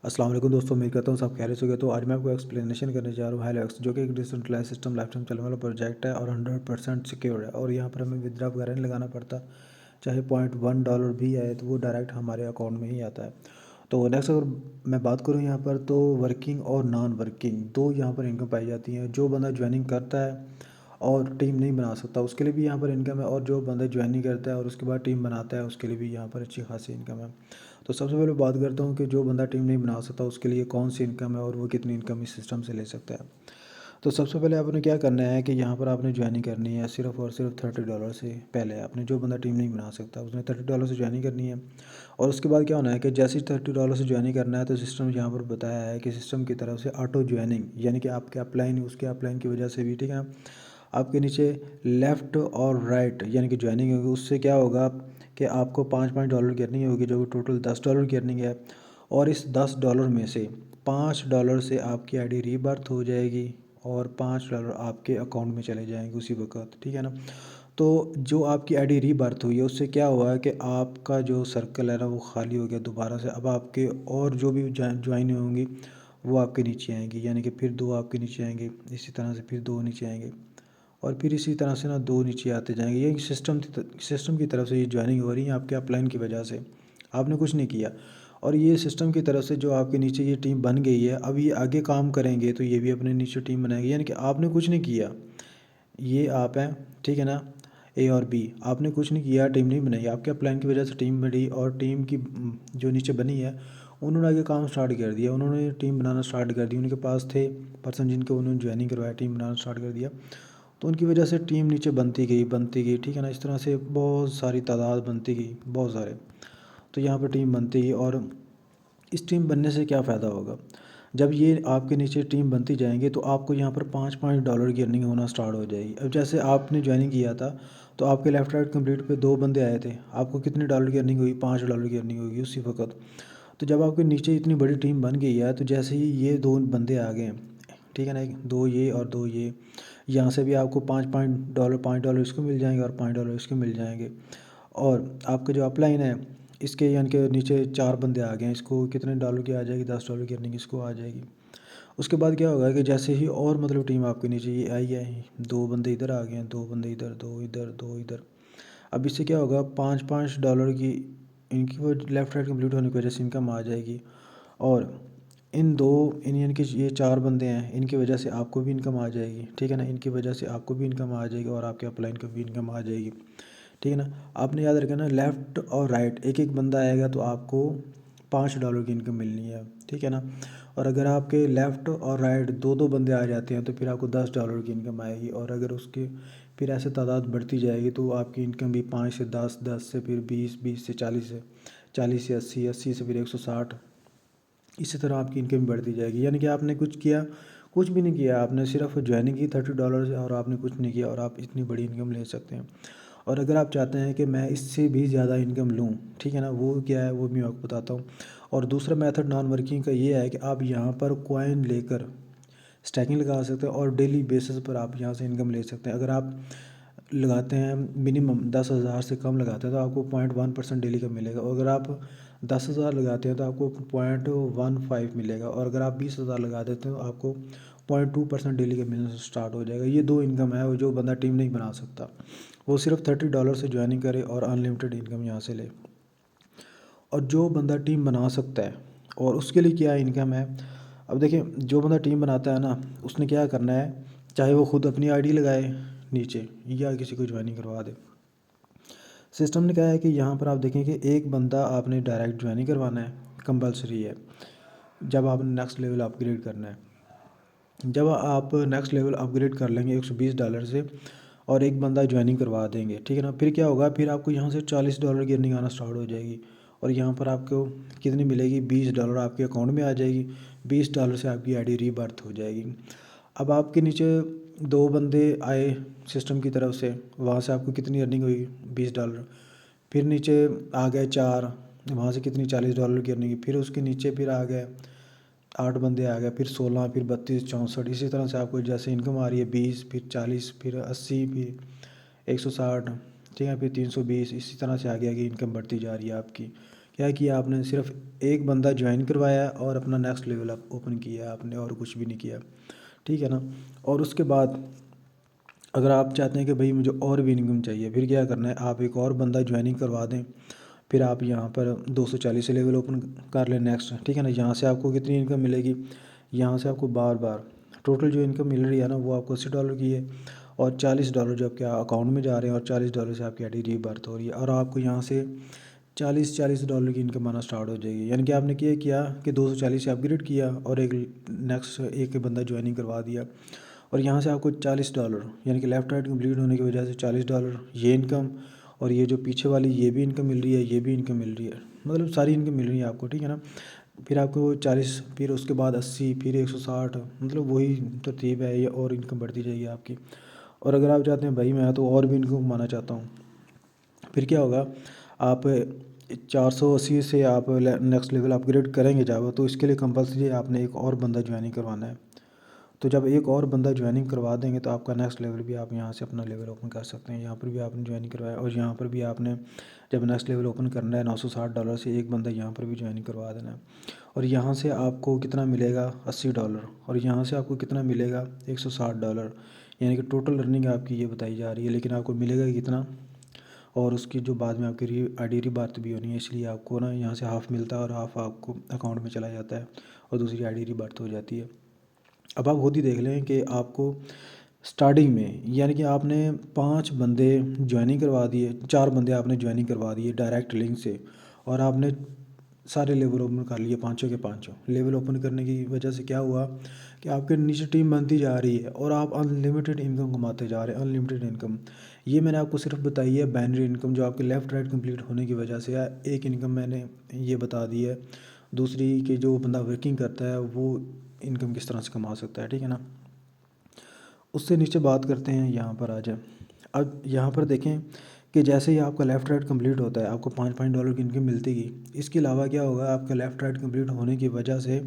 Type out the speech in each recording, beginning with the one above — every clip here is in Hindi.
अस्सलाम वालेकुम दोस्तों, उम्मीद करता हूँ सब खैरियत से होंगे। तो आज मैं आपको एक्सप्लेनेशन करने जा रहा हूँ हेलोएक्स, जो कि एक डिसेंट्रलाइज सिस्टम लाइफ टाइम चलने वाला प्रोजेक्ट है और 100% सिक्योर है। और यहाँ पर हमें विथड्रॉ वगैरह नहीं लगाना पड़ता, चाहे $0.1 भी आए तो वो डायरेक्ट हमारे अकाउंट में ही आता है। तो नेक्स्ट अगर मैं बात करूँ यहाँ पर, तो वर्किंग और नॉन वर्किंग दो यहाँ पर इनकम पाई जाती हैं। जो बंदा ज्वाइनिंग करता है और टीम नहीं बना सकता, उसके लिए भी यहाँ पर इनकम है, और जो बंदा ज्वाइन नहीं करता है और उसके बाद टीम बनाता है, उसके लिए भी यहाँ पर अच्छी खासी इनकम है। तो सबसे पहले बात करता हूँ कि जो बंदा टीम नहीं बना सकता उसके लिए कौन सी इनकम है और वो कितनी इनकम इस सिस्टम से ले सकता है। तो सबसे पहले आपने क्या करना है कि यहाँ पर आपने ज्वाइनिंग करनी है सिर्फ और सिर्फ $30 से। पहले आपने, जो बंदा टीम नहीं बना सकता उसने $30 से ज्वाइनिंग करनी है। और उसके बाद क्या होना है कि जैसे ही $30 से ज्वाइनिंग करना है, तो सिस्टम यहाँ पर बताया है कि सिस्टम की तरफ से ऑटो ज्वाइनिंग, यानी कि आपके अपलाइन, उसके अपलाइन की वजह से भी, ठीक है, आपके नीचे लेफ़्ट और राइट यानी कि ज्वाइनिंग होगी। उससे क्या होगा कि आपको $5 की अर्निंग होगी, जो कि टोटल $10 की अर्निंग है। और इस $10 में से $5 से आपकी आईडी रीबर्थ हो जाएगी और $5 आपके अकाउंट में चले जाएंगे उसी वक्त, ठीक है ना। तो जो आपकी आईडी रीबर्थ हुई है, उससे क्या हुआ है कि आपका जो सर्कल है ना वो खाली हो गया दोबारा से। अब आपके और जो भी ज्वाइन होंगी वो आपके नीचे आएंगी, यानी कि फिर दो आपके नीचे आएंगे, इसी तरह से फिर दो नीचे आएंगे, और फिर इसी तरह से ना दो नीचे आते जाएंगे। ये सिस्टम की तरफ से ये ज्वाइनिंग हो रही है आपके अपलाइन की वजह से, आपने कुछ नहीं किया। और ये सिस्टम की तरफ से जो आपके नीचे ये टीम बन गई है, अब ये आगे काम करेंगे तो ये भी अपने नीचे टीम बनाएंगे, यानी कि आपने कुछ नहीं किया। ये आप हैं, ठीक है ना, ए और बी, आपने कुछ नहीं किया, टीम नहीं बनाई, आपके अपलाइन की वजह से टीम बनी। और टीम की जो नीचे बनी है, उन्होंने आगे काम स्टार्ट कर दिया, उन्होंने टीम बनाना स्टार्ट कर दी। उनके पास थे पर्सन जिनको उन्होंने ज्वाइनिंग करवाया, टीम बनाना स्टार्ट कर दिया। तो उनकी वजह से टीम नीचे बनती गई, ठीक है ना। इस तरह से बहुत सारी तादाद बनती गई, बहुत सारे। तो यहाँ पर टीम बनती गई, और इस टीम बनने से क्या फ़ायदा होगा, जब ये आपके नीचे टीम बनती जाएंगे तो आपको यहाँ पर $5 की अर्निंग होना स्टार्ट हो जाएगी। अब जैसे आपने ज्वाइनिंग किया था, तो आपके लेफ्ट राइट कंप्लीट पे दो बंदे आए थे, आपको कितने डॉलर की अर्निंग हुई? $5 की अर्निंग होगी उसी वक्त। तो जब आपके नीचे इतनी बड़ी टीम बन गई है, तो जैसे ही ये दो बंदे आ गए, ठीक है ना, दो ये और दो ये, यहाँ से भी आपको $5 $5 इसको मिल जाएंगे और $5 इसको मिल जाएंगे। और आपका जो अपलाइन है, इसके यानी कि नीचे चार बंदे आ गए हैं, इसको कितने डॉलर की आ जाएगी? $10 की अर्निंग इसको आ जाएगी। उसके बाद क्या होगा कि जैसे ही और मतलब टीम आपके नीचे ये आई है, दो बंदे इधर आ गए हैं, दो बंदे इधर, दो इधर, दो इधर। अब इससे क्या होगा, $5 की इनकी वो लेफ़्ट राइट कंप्लीट होने की वजह से इनकम आ जाएगी। और इन यानी कि ये चार बंदे हैं, इनकी वजह से आपको भी इनकम आ जाएगी, ठीक है ना। इनकी वजह से आपको भी इनकम आ जाएगी और आपके अपलाइन को भी इनकम आ जाएगी, ठीक है ना। आपने याद रखना, लेफ़्ट और राइट एक एक बंदा आएगा तो आपको $5 की इनकम मिलनी है, ठीक है ना। और अगर आपके लेफ़्ट और राइट दो दो बंदे आ जाते हैं तो फिर आपको $10 की इनकम आएगी। और अगर उसके फिर ऐसे तादाद बढ़ती जाएगी तो आपकी इनकम भी 5 से 10, 10 से फिर 20, 20 से 40, से 40 से 80, 80 से फिर 160। इसी तरह आपकी इनकम बढ़ती जाएगी। यानी कि आपने कुछ किया? कुछ भी नहीं किया, आपने सिर्फ ज्वाइनिंग की $30 से, और आपने कुछ नहीं किया और आप इतनी बड़ी इनकम ले सकते हैं। और अगर आप चाहते हैं कि मैं इससे भी ज़्यादा इनकम लूँ, ठीक है ना, वो क्या है वो भी मैं आपको बताता हूँ। और दूसरा मेथड नॉन वर्किंग का ये है कि आप यहाँ पर कॉइन लेकर स्टैकिंग लगा सकते हैं और डेली बेसिस पर आप यहाँ से इनकम ले सकते हैं। अगर आप लगाते हैं मिनिमम 10,000 से कम लगाते हैं तो आपको 0.1% डेली का मिलेगा। और अगर आप 10,000 लगाते हैं तो आपको 0.15 मिलेगा। और अगर आप 20,000 लगा देते हैं तो आपको 0.2% डेली का मिलना स्टार्ट हो जाएगा। ये दो इनकम है, वो जो बंदा टीम नहीं बना सकता वो सिर्फ $30 से ज्वाइनिंग करे और अनलिमिटेड इनकम यहाँ से ले। और जो बंदा टीम बना सकता है, और उसके लिए क्या इनकम है, अब देखिए, जो बंदा टीम बनाता है ना, उसने क्या करना है, चाहे वो खुद अपनी आईडी लगाए नीचे या किसी को ज्वाइनिंग करवा दे। सिस्टम ने कहा है कि यहाँ पर आप देखें कि एक बंदा आपने डायरेक्ट ज्वाइनिंग करवाना है, कंपलसरी है, जब आपने नेक्स्ट लेवल अपग्रेड करना है। जब आप नेक्स्ट लेवल अपग्रेड कर लेंगे $120 से, और एक बंदा ज्वाइनिंग करवा देंगे, ठीक है ना, फिर क्या होगा, फिर आपको यहाँ से $40 की अर्निंग आना स्टार्ट हो जाएगी। और यहाँ पर आपको कितनी मिलेगी? $20 आपके अकाउंट में आ जाएगी। $20 से आपकी आईडी रीबर्थ हो जाएगी। अब आपके नीचे दो बंदे आए सिस्टम की तरफ से, वहाँ से आपको कितनी अर्निंग हुई? $20। फिर नीचे आ गए चार, वहाँ से कितनी? $40 की अर्निंग। फिर उसके नीचे फिर आ गए 8 बंदे आ गए, फिर 16, फिर 32, 64, इसी तरह से आपको जैसे इनकम आ रही है 20, फिर 40, फिर 80, फिर 160, ठीक है, फिर 320, इसी तरह से आगे आगे इनकम बढ़ती जा रही है आपकी, क्या किया आपने, सिर्फ एक बंदा ज्वाइन करवाया और अपना नेक्स्ट लेवल आप ओपन किया आपने, और कुछ भी नहीं किया, ठीक है ना। और उसके बाद अगर आप चाहते हैं कि भाई मुझे और भी इनकम चाहिए, फिर क्या करना है, आप एक और बंदा ज्वाइनिंग करवा दें। फिर आप यहाँ पर 240 से लेवल ओपन कर लें नेक्स्ट, ठीक है ना। यहाँ से आपको कितनी इनकम मिलेगी, यहाँ से आपको बार बार टोटल जो इनकम मिल रही है ना, वो आपको $80 की है, और $40 जो आपके अकाउंट में जा रहे हैं, और $40 से आपकी आईडी रीबर्थ हो रही है, और आपको यहाँ से $40 की इनकम आना स्टार्ट हो जाएगी। यानी कि आपने किया कि 240 से अपग्रेड किया और एक नेक्स्ट एक बंदा ज्वाइनिंग करवा दिया, और यहाँ से आपको $40 यानी कि लेफ़्ट राइट कंप्लीट होने की वजह से $40 ये इनकम, और ये जो पीछे वाली ये भी इनकम मिल रही है, ये भी इनकम मिल रही है, मतलब सारी इनकम मिल रही है आपको, ठीक है ना। फिर आपको 40, फिर उसके बाद 80, फिर 160, मतलब वही तरतीब है ये, और इनकम बढ़ती जाएगी आपकी। और अगर आप चाहते हैं भाई मैं तो और भी इनकम कमाना चाहता हूँ, फिर क्या होगा, आप 480 से आप नेक्स्ट लेवल अपग्रेड करेंगे जब, तो इसके लिए कंपल्सरी आपने एक और बंदा ज्वाइनिंग करवाना है। तो जब एक और बंदा ज्वाइनिंग करवा देंगे तो आपका नेक्स्ट लेवल भी आप यहाँ से अपना लेवल ओपन कर सकते हैं। यहाँ पर भी आपने ज्वाइनिंग करवाया, और यहाँ पर भी आपने जब नेक्स्ट लेवल ओपन करना है $960 से एक बंदा यहाँ पर भी ज्वाइनिंग करवा देना है। और यहाँ से आपको कितना मिलेगा, $80, और यहाँ से आपको कितना मिलेगा, $160। यानी कि टोटल अर्निंग आपकी ये बताई जा रही है, लेकिन आपको मिलेगा कितना, और उसकी जो बाद में आपकी आईडी रीबर्थ भी होनी है, इसलिए आपको ना यहाँ से हाफ़ मिलता है और हाफ़ आपको अकाउंट में चला जाता है, और दूसरी आईडी रीबर्थ हो जाती है। अब आप खुद ही देख लें कि आपको स्टार्टिंग में, यानी कि आपने 5 बंदे ज्वाइनिंग करवा दिए, 4 बंदे आपने ज्वाइनिंग करवा दिए डायरेक्ट लिंक से, और आपने सारे लेवल ओपन कर लिए, पाँचों के पाँचों लेवल ओपन करने की वजह से क्या हुआ कि आपके नीचे टीम बनती जा रही है, और आप अनलिमिटेड इनकम कमाते जा रहे हैं, अनलिमिटेड इनकम। ये मैंने आपको सिर्फ बताई है बाइनरी इनकम, जो आपके लेफ़्ट राइट कंप्लीट होने की वजह से है। एक इनकम मैंने ये बता दी है, दूसरी कि जो बंदा वर्किंग करता है वो इनकम किस तरह से कमा सकता है, ठीक है ना। उससे नीचे बात करते हैं, यहाँ पर आ जाए। अब यहाँ पर देखें कि जैसे ही आपका लेफ़्ट राइट कंप्लीट होता है, आपको $5 की इनकम मिलती गई। इसके अलावा क्या होगा, आपका लेफ़्ट राइट कंप्लीट होने की वजह से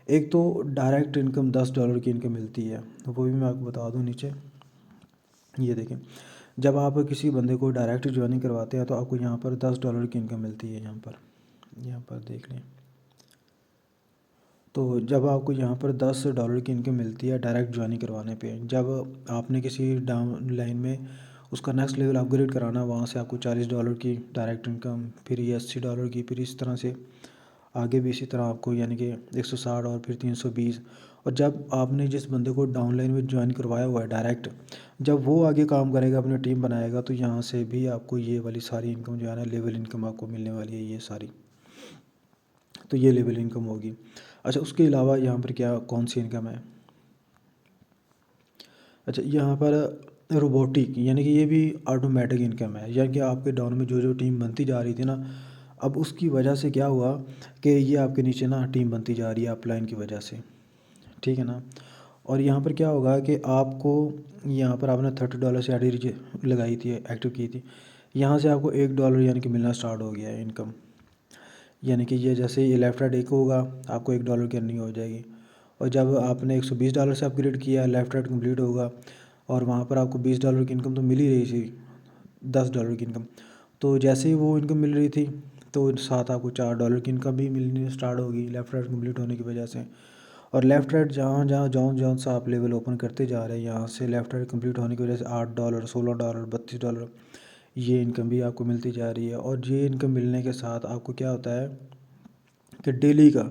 एक तो डायरेक्ट इनकम $10 की इनकम मिलती है, तो वो भी मैं आपको बता दूँ नीचे। ये देखें, जब आप किसी बंदे को डायरेक्ट ज्वाइनिंग करवाते हैं तो आपको यहाँ पर $10 की इनकम मिलती है। यहाँ पर देख लें, तो जब आपको यहाँ पर $10 की इनकम मिलती है डायरेक्ट ज्वाइनिंग करवाने पे, जब आपने किसी डाउन लाइन में उसका नेक्स्ट लेवल अपग्रेड कराना, वहाँ से आपको $40 की डायरेक्ट इनकम, फिर ये $80 की, फिर इस तरह से आगे भी इसी तरह आपको, यानी कि 160 और फिर 320। और जब आपने जिस बंदे को डाउन लाइन में ज्वाइन करवाया हुआ है डायरेक्ट, जब वो आगे काम करेगा, अपनी टीम बनाएगा, तो यहाँ से भी आपको ये वाली सारी इनकम जो है ना, लेवल इनकम आपको मिलने वाली है ये सारी, तो ये लेवल इनकम होगी। अच्छा, उसके अलावा यहाँ पर क्या कौन सी इनकम है, अच्छा यहाँ पर रोबोटिक, यानी कि ये भी ऑटोमेटिक इनकम है। यानी कि आपके डाउन में जो जो टीम बनती जा रही थी ना, अब उसकी वजह से क्या हुआ कि ये आपके नीचे ना टीम बनती जा रही है अपलाइन की वजह से, ठीक है ना। और यहाँ पर क्या होगा कि आपको, यहाँ पर आपने $30 से आईडी लगाई थी, एक्टिव की थी, यहाँ से आपको $1 यानी कि मिलना स्टार्ट हो गया है इनकम। यानी कि ये जैसे ये लेफ़्ट राइट एक होगा, आपको $1 की अर्निंग हो जाएगी। और जब आपने $120 से अपग्रेड किया, लेफ़्ट राइट कंप्लीट होगा, और वहाँ पर आपको $20 की इनकम तो मिल ही रही थी, $10 की इनकम। तो जैसे ही वो इनकम मिल रही थी, तो साथ आपको $4 की इनकम भी मिलनी स्टार्ट होगी लेफ़्ट राइट कंप्लीट होने की वजह से। और लेफ़्ट राइट जहाँ सा आप लेवल ओपन करते जा रहे हैं, यहाँ से लेफ़्ट राइट कंप्लीट होने की वजह से $8, $16, $32 ये इनकम भी आपको मिलती जा रही है। और ये इनकम मिलने के साथ आपको क्या होता है कि डेली का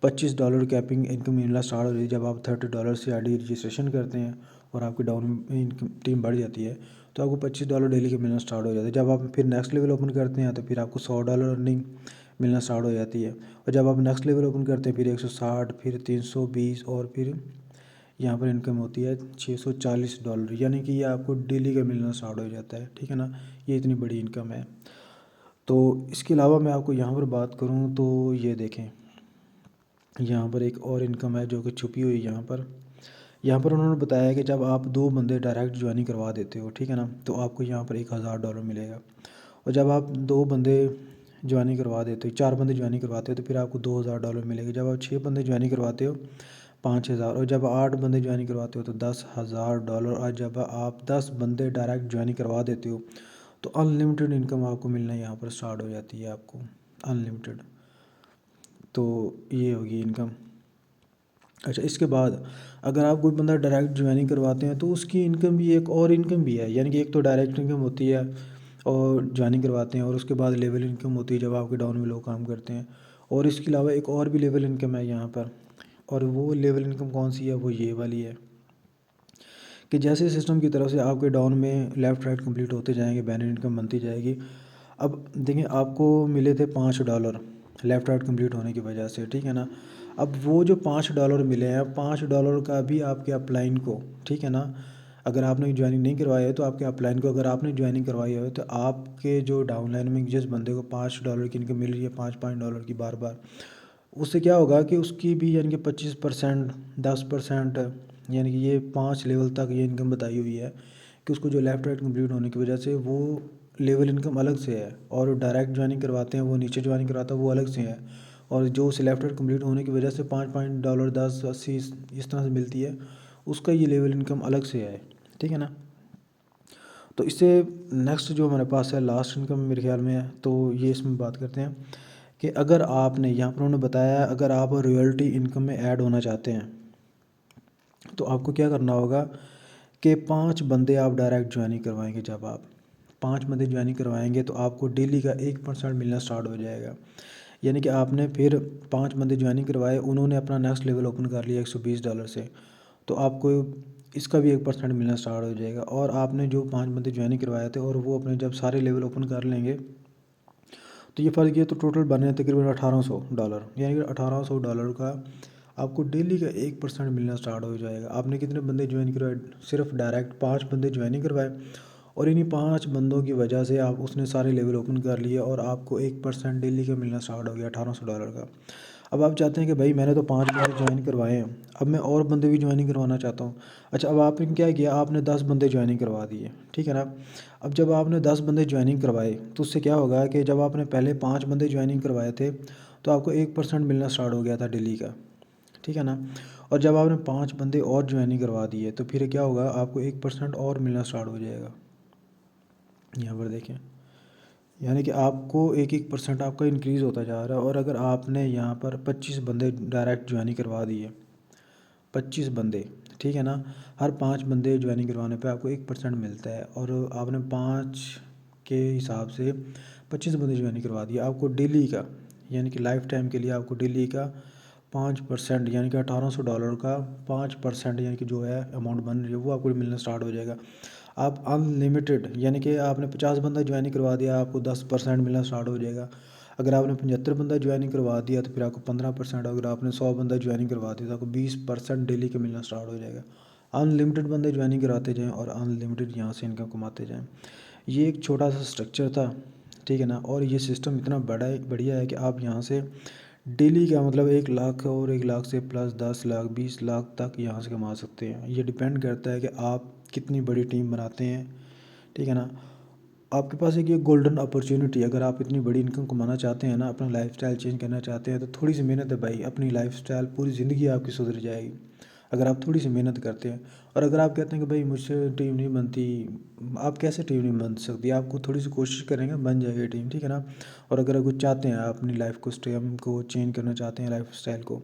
$25 कैपिंग इनकम मिलना स्टार्ट हो रही है। जब आप $30 से आईडी रजिस्ट्रेशन करते हैं और आपकी डाउन में इनकम टीम बढ़ जाती है, तो आपको $25 डेली के मिलना स्टार्ट हो जाते हैं। जब आप फिर नेक्स्ट लेवल ओपन करते हैं तो फिर आपको $100 अर्निंग मिलना स्टार्ट हो जाती है। और जब आप नेक्स्ट लेवल ओपन करते हैं, फिर 160, फिर 320, और फिर यहाँ पर इनकम होती है $640, यानी कि ये आपको डेली का मिलना स्टार्ट हो जाता है, ठीक है ना। ये इतनी बड़ी इनकम है। तो इसके अलावा मैं आपको यहाँ पर बात करूँ तो ये देखें, यहाँ पर एक और इनकम है जो कि छुपी हुई है यहाँ पर उन्होंने बताया कि जब आप 2 बंदे डायरेक्ट ज्वाइनिंग करवा देते हो, ठीक है ना, तो आपको यहाँ पर $1000 मिलेगा। और जब आप 2 बंदे ज्वाइनिंग करवा देते हो, 4 बंदे ज्वाइनिंग करवाते हो, तो फिर आपको $2000 मिलेगा। जब आप 6 बंदे ज्वाइनिंग करवाते हो, 5000, और जब 8 बंदे ज्वाइनिंग करवाते हो तो $10,000। और जब आप 10 बंदे डायरेक्ट ज्वाइनिंग करवा देते हो, तो अनलिमिटेड इनकम आपको मिलना यहाँ पर स्टार्ट हो जाती है आपको, अनलिमिटेड। तो ये होगी इनकम। अच्छा, इसके बाद अगर आप कोई बंदा डायरेक्ट ज्वाइनिंग करवाते हैं तो उसकी इनकम भी एक और इनकम भी है, यानी कि एक तो डायरेक्ट इनकम होती है और ज्वाइनिंग करवाते हैं, और उसके बाद लेवल इनकम होती है जब आपके डाउन में लोग काम करते हैं, और इसके अलावा एक और भी लेवल इनकम है यहाँ पर। और वो लेवल इनकम कौन सी है, वो ये वाली है कि जैसे सिस्टम की तरफ से आपके डाउन में लेफ़्ट राइट कंप्लीट होते जाएंगे, बैनर इनकम बनती जाएगी। अब देखिए, आपको मिले थे $5 लेफ़्ट राइट कंप्लीट होने की वजह से, ठीक है ना। अब वो जो $5 मिले हैं, $5 का भी आपके अपलाइन को, ठीक है ना, अगर आपने ज्वाइनिंग नहीं करवाई है तो आपके अपलाइन को, अगर आपने ज्वाइनिंग करवाई है तो आपके जो डाउनलाइन में जिस बंदे को $5 की इनकम मिल रही है, $5 की बार बार, उससे क्या होगा कि उसकी भी यानी कि 25%, 10%, यानी कि ये 5 लेवल तक ये इनकम बताई हुई है कि उसको जो लेफ़्ट राइट कंप्लीट होने की वजह से वो लेवल इनकम अलग से है, और डायरेक्ट ज्वाइनिंग करवाते हैं वो नीचे ज्वाइनिंग करवाता है वो अलग से है, और जो उसे लेफ़्ट राइट कंप्लीट होने की वजह से $5 10 80 इस तरह से मिलती है, उसका ये लेवल इनकम अलग से है, ठीक है ना। तो इससे नेक्स्ट जो हमारे पास है लास्ट इनकम मेरे ख्याल में है, तो ये इसमें बात करते हैं कि अगर आपने यहाँ पर उन्होंने बताया अगर आप रॉयल्टी इनकम में ऐड होना चाहते हैं तो आपको क्या करना होगा कि 5 बंदे आप डायरेक्ट ज्वाइनिंग करवाएंगे। जब आप 5 बंदे ज्वाइनिंग करवाएंगे तो आपको डेली का 1% मिलना स्टार्ट हो जाएगा, यानी कि आपने फिर 5 बंदे ज्वाइनिंग करवाए, उन्होंने अपना नेक्स्ट लेवल ओपन कर लिया $120 से, तो आपको इसका भी 1% मिलना स्टार्ट हो जाएगा। और आपने जो 5 बंदे ज्वाइनिंग करवाए थे और वो अपने जब सारे लेवल ओपन कर लेंगे तो ये फ़र्क ये तो टोटल बने तकरीबन $1800, यानी कि $1800 का आपको डेली का 1% मिलना स्टार्ट हो जाएगा। आपने कितने बंदे ज्वाइन करवाए, सिर्फ डायरेक्ट 5 बंदे ज्वाइनिंग करवाए, और इन्हीं 5 बंदों की वजह से आप उसने सारे लेवल ओपन कर लिए और आपको 1% डेली का मिलना स्टार्ट हो गया $1800 का। अब आप चाहते हैं कि भाई मैंने तो 5 बंदे ज्वाइन करवाए हैं, अब मैं और बंदे भी ज्वाइनिंग करवाना चाहता हूँ। अच्छा, अब आपने क्या किया, आपने 10 बंदे ज्वाइनिंग करवा दिए, ठीक है ना। अब जब आपने 10 बंदे ज्वाइनिंग करवाए तो उससे क्या होगा कि जब आपने पहले 5 बंदे ज्वाइनिंग करवाए थे तो आपको 1% मिलना स्टार्ट हो गया था डेली का, ठीक है ना। और जब आपने 5 बंदे और ज्वाइनिंग करवा दिए तो फिर क्या होगा, आपको 1% और मिलना स्टार्ट हो जाएगा। यहाँ पर देखें, यानी कि आपको 1% आपका इंक्रीज़ होता जा रहा है। और अगर आपने यहाँ पर 25 बंदे डायरेक्ट ज्वाइनिंग करवा दिए, 25 बंदे, ठीक है ना, हर 5 बंदे ज्वाइनिंग करवाने पे आपको 1% मिलता है, और आपने 5 के हिसाब से 25 बंदे ज्वाइनिंग करवा दिए, आपको डेली का, यानी कि लाइफ टाइम के लिए आपको डेली का 5%, यानी कि $1800 का 5%, यानी कि जो है अमाउंट बन रही है वो आपको मिलना स्टार्ट हो जाएगा। आप अनलिमिटेड, यानी कि आपने 50 बंदा ज्वाइनिंग करवा दिया, आपको 10% मिलना स्टार्ट हो जाएगा। अगर आपने 75 बंदा ज्वाइनिंग करवा दिया तो फिर आपको 15%, अगर आपने 100 बंदा ज्वाइनिंग करवा दिया तो आपको 20% डेली का मिलना स्टार्ट हो जाएगा। अनलिमिटेड बंदे ज्वाइनिंग कराते जाएँ और अनलिमिटेड यहाँ से इनकम कमाते जाएँ। ये एक छोटा सा स्ट्रक्चर था, ठीक है ना। और ये सिस्टम इतना बढ़िया है कि आप यहाँ से डेली का मतलब 1 लाख और 1 लाख से प्लस 10 लाख 20 लाख तक यहाँ से कमा सकते हैं। ये डिपेंड करता है कि आप कितनी बड़ी टीम बनाते हैं, ठीक है ना। आपके पास एक ये गोल्डन अपॉर्चुनिटी, अगर आप इतनी बड़ी इनकम कमाना चाहते हैं ना, अपना लाइफस्टाइल चेंज करना चाहते हैं, तो थोड़ी सी मेहनत है भाई, अपनी लाइफस्टाइल पूरी ज़िंदगी आपकी सुधर जाएगी अगर आप थोड़ी सी मेहनत करते हैं। और अगर आप कहते हैं कि भाई मुझसे टीम नहीं बनती, आप कैसे टीम नहीं बन सकती, आपको थोड़ी सी कोशिश करेंगे बन जाएगी टीम, ठीक है ना। और अगर कुछ चाहते हैं आप अपनी लाइफ को स्टेम को चेंज करना चाहते हैं लाइफ स्टाइल को,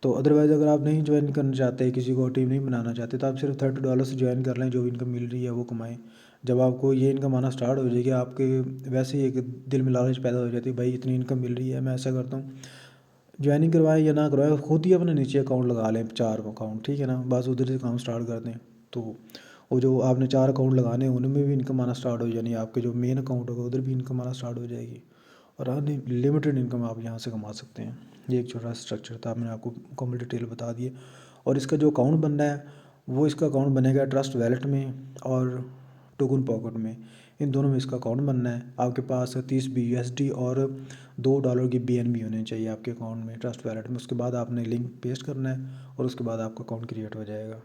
तो अदरवाइज़ अगर आप नहीं ज्वाइन करना चाहते, किसी को टीम नहीं बनाना चाहते, तो आप सिर्फ $30 से ज्वाइन कर लें, जो इनकम मिल रही है वो कमाएं। जब आपको ये इनकम आना स्टार्ट हो जाएगी, आपके वैसे ही एक दिल में लालच पैदा हो जाती है, भाई इतनी इनकम मिल रही है मैं ऐसा करता हूँ। ज्वाइनिंग करवाएं या ना करवाएं, खुद ही अपने नीचे अकाउंट लगा लें, 4 अकाउंट, ठीक है ना, बस उधर से काम स्टार्ट कर दें। तो वो जो आपने 4 अकाउंट लगाने हैं उनमें भी इनकम आना स्टार्ट हो जानी, आपके जो मेन अकाउंट होगा उधर भी इनकम आना स्टार्ट हो जाएगी, और अनलिमिटेड इनकम आप यहाँ से कमा सकते हैं। ये एक छोटा स्ट्रक्चर था, मैंने आपको मुकम्मल डिटेल बता दी है। और इसका जो अकाउंट बनना है वो इसका अकाउंट बनेगा ट्रस्ट वैलेट में और टोकन पॉकेट में, इन दोनों में इसका अकाउंट बनना है। आपके पास 30 BUSD और $2 की BNB होने चाहिए आपके अकाउंट में ट्रस्ट वैलेट में। उसके बाद आपने लिंक पेस्ट करना है और उसके बाद आपका अकाउंट क्रिएट हो जाएगा।